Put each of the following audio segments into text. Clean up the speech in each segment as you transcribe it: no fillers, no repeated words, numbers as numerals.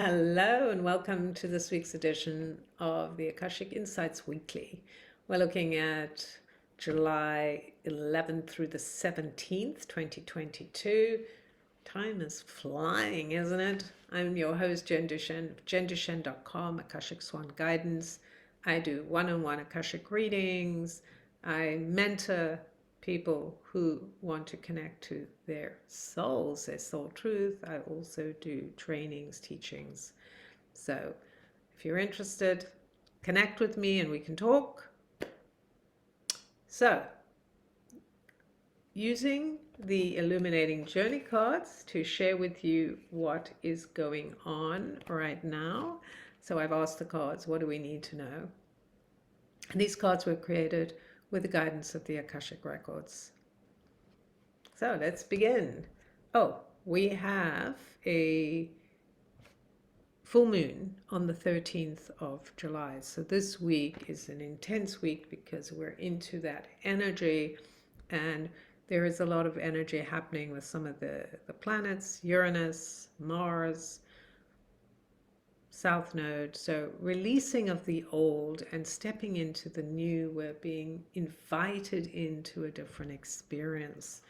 Hello and welcome to this week's edition of the Akashic Insights Weekly. We're looking at July 11th through the 17th, 2022. Time is flying, isn't it? I'm your host, Jen Duchenne, jenduchenne.com, Akashic Swan Guidance. I do one-on-one Akashic readings. I mentor people who want to connect to their souls, their soul truth. I also do trainings, teachings. So if you're interested, connect with me and we can talk. So, using the Illuminating Journey Cards to share with you what is going on right now. So I've asked the cards, what do we need to know? And these cards were created with the guidance of the Akashic Records. So let's begin. Oh, we have a full moon on the 13th of July. So this week is an intense week because we're into that energy, and there is a lot of energy happening with some of the planets, Uranus, Mars, South Node. So releasing of the old and stepping into the new. We're being invited into a different experience.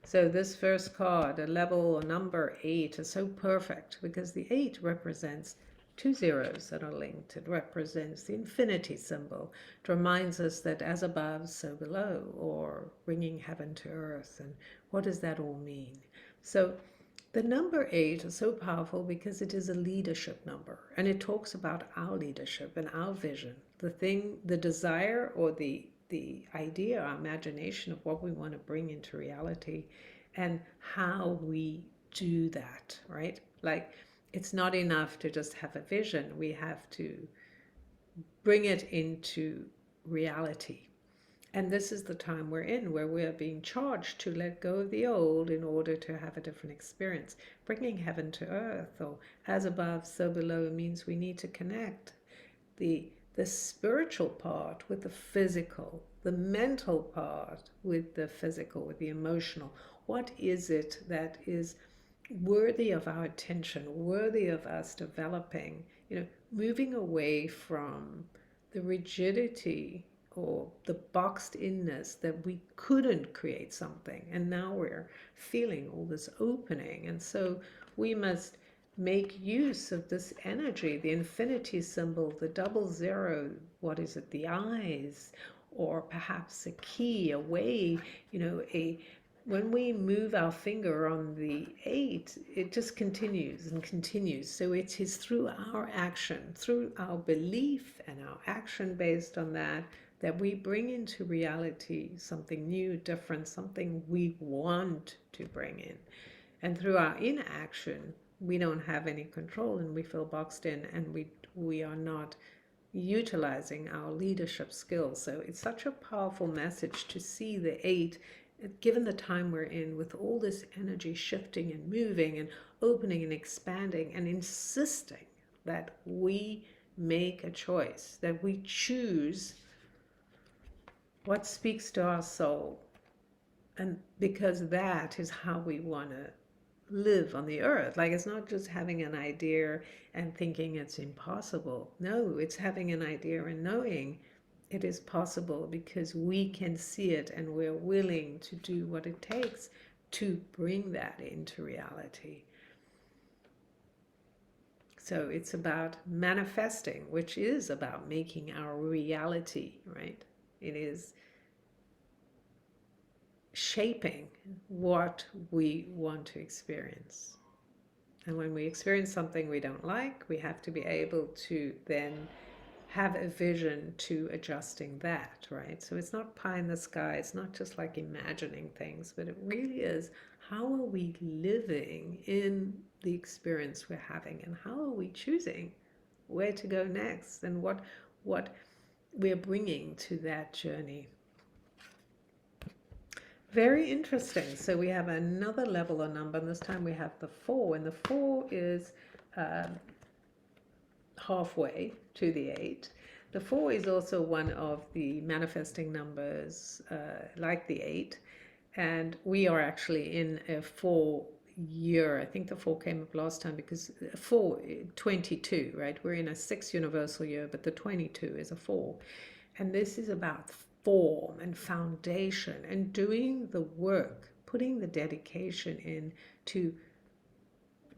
So this first card, a level number 8, is so perfect because the 8 represents two zeros that are linked. It represents the infinity symbol. It reminds us that as above, so below, or bringing heaven to earth. And what does that all mean? So the number 8 is so powerful because it is a leadership number, and it talks about our leadership and our vision, the thing, the desire, or the idea, our imagination of what we want to bring into reality, and how we do that, right? Like, it's not enough to just have a vision. We have to bring it into reality. And this is the time we're in, where we are being charged to let go of the old in order to have a different experience. Bringing heaven to earth, or as above, so below, means we need to connect the spiritual part with the physical, the mental part with the physical, with the emotional. What is it that is worthy of our attention, worthy of us developing, moving away from the rigidity or the boxed inness that we couldn't create something, and now we're feeling all this opening. And so we must make use of this energy, the infinity symbol, the double zero, what is it, the eyes, or perhaps a key, a way, when we move our finger on the 8, it just continues and continues. So it is through our action, through our belief and our action based on that, that we bring into reality something new, different, something we want to bring in. And through our inaction, we don't have any control, and we feel boxed in, and we are not utilizing our leadership skills. So it's such a powerful message to see the 8, given the time we're in, with all this energy shifting and moving and opening and expanding, and insisting that we make a choice, that we choose what speaks to our soul. And because that is how we want to live on the earth. Like, it's not just having an idea and thinking it's impossible. No, it's having an idea and knowing it is possible because we can see it, and we're willing to do what it takes to bring that into reality. So it's about manifesting, which is about making our reality, right? It is shaping what we want to experience. And when we experience something we don't like, we have to be able to then have a vision to adjusting that, right? So it's not pie in the sky. It's not just like imagining things, but it really is, how are we living in the experience we're having, and how are we choosing where to go next, and what we're bringing to that journey. Very interesting. So we have another level or number, and this time we have the 4, and the 4 is halfway to the 8. The 4 is also one of the manifesting numbers, like the 8, and we are actually in a 4 year. I think the 4 came up last time because 4, 22, right? We're in a 6 universal year, but the 22 is a 4. And this is about form and foundation and doing the work, putting the dedication in to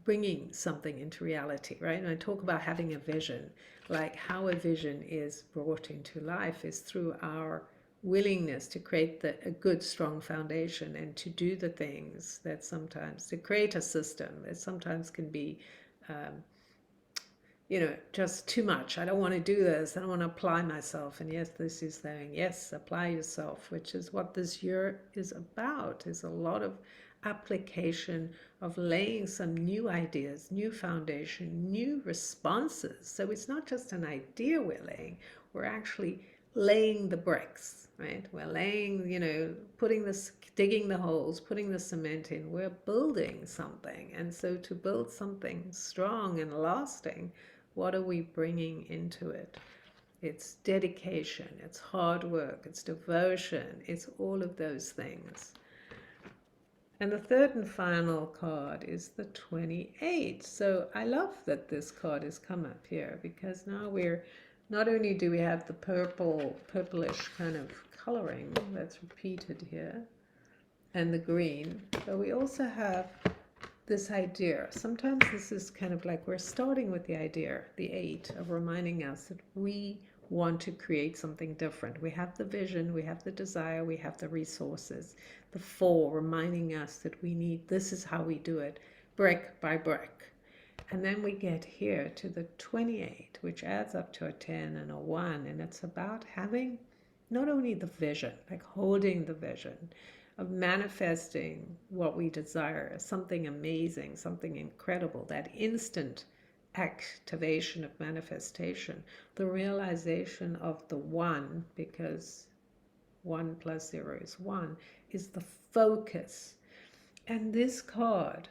bringing something into reality, right? And I talk about having a vision, like how a vision is brought into life is through our willingness to create a good, strong foundation and to do the things that sometimes, to create a system that sometimes can be, just too much. I don't want to do this. I don't want to apply myself. And yes, this is saying, yes, apply yourself, which is what this year is about, is a lot of application of laying some new ideas, new foundation, new responses. So it's not just an idea we're laying, we're actually laying the bricks, right? We're laying, putting this, digging the holes, putting the cement in. We're building something. And so to build something strong and lasting, what are we bringing into it? It's dedication, it's hard work, it's devotion, it's all of those things. And the third and final card is the 28. So I love that this card has come up here, because now we're, not only do we have the purplish kind of coloring that's repeated here, and the green, but we also have this idea. Sometimes this is kind of like we're starting with the idea, the 8, of reminding us that we want to create something different. We have the vision, we have the desire, we have the resources. The 4 reminding us that we need, this is how we do it, brick by brick. And then we get here to the 28, which adds up to a 10 and a 1. And it's about having not only the vision, like holding the vision, of manifesting what we desire, something amazing, something incredible, that instant activation of manifestation, the realization of the 1, because 1 plus 0 is 1, is the focus. And this card,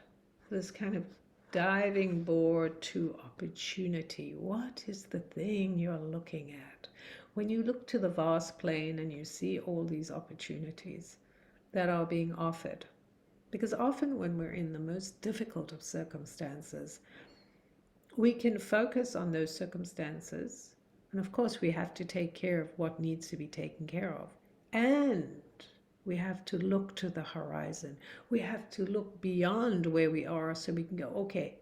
this kind of diving board to opportunity, what is the thing you're looking at? When you look to the vast plain and you see all these opportunities that are being offered, because often when we're in the most difficult of circumstances, we can focus on those circumstances, and of course we have to take care of what needs to be taken care of, and we have to look to the horizon. We have to look beyond where we are so we can go, okay,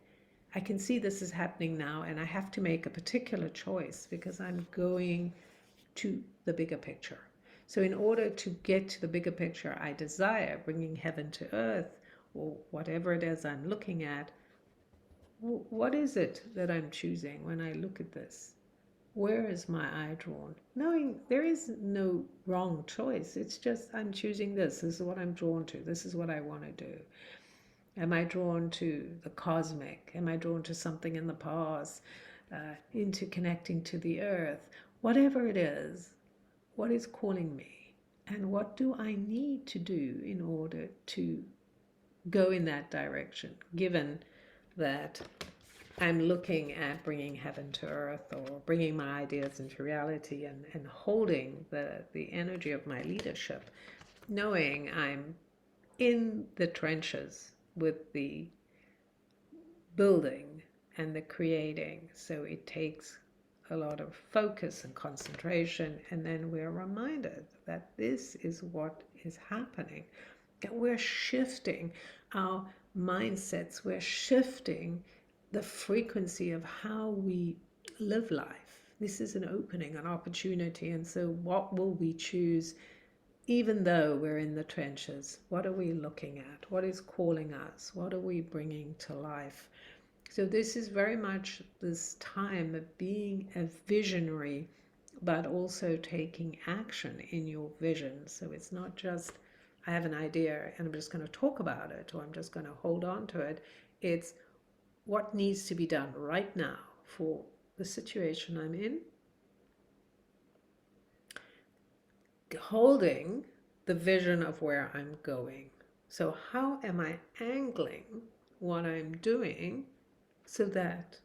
I can see this is happening now, and I have to make a particular choice because I'm going to the bigger picture. So in order to get to the bigger picture I desire, bringing heaven to earth, or whatever it is I'm looking at, what is it that I'm choosing when I look at this? Where is my eye drawn? Knowing there is no wrong choice. It's just I'm choosing this. This is what I'm drawn to. This is what I want to do. Am I drawn to the cosmic? Am I drawn to something in the past? Into connecting to the earth? Whatever it is, what is calling me? And what do I need to do in order to go in that direction, given that I'm looking at bringing heaven to earth, or bringing my ideas into reality, and holding the energy of my leadership, knowing I'm in the trenches with the building and the creating. So it takes a lot of focus and concentration, and then we're reminded that this is what is happening, that we're shifting our mindsets, we're shifting the frequency of how we live life. This is an opening, an opportunity. And so what will we choose, even though we're in the trenches? What are we looking at? What is calling us? What are we bringing to life? So this is very much this time of being a visionary, but also taking action in your vision. So it's not just, I have an idea and I'm just going to talk about it, or I'm just going to hold on to it. It's what needs to be done right now for the situation I'm in, holding the vision of where I'm going. So how am I angling what I'm doing so that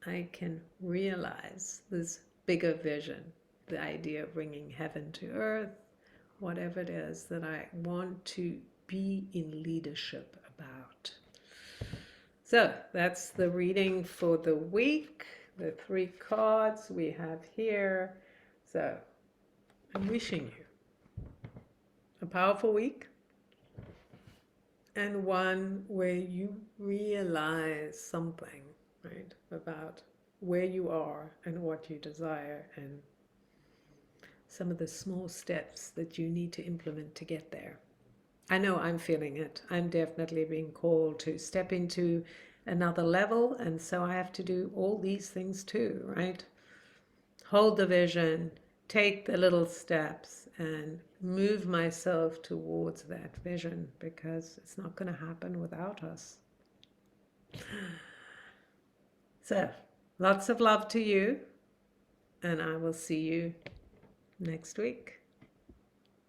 I can realize this bigger vision, the idea of bringing heaven to earth, whatever it is that I want to be in leadership about. So that's the reading for the week, the 3 cards we have here. So I'm wishing you a powerful week, and one where you realize something, right, about where you are and what you desire, and some of the small steps that you need to implement to get there. I know I'm feeling it. I'm definitely being called to step into another level, and so I have to do all these things too, right? Hold the vision, take the little steps, and move myself towards that vision, because it's not going to happen without us. So, lots of love to you, and I will see you next week.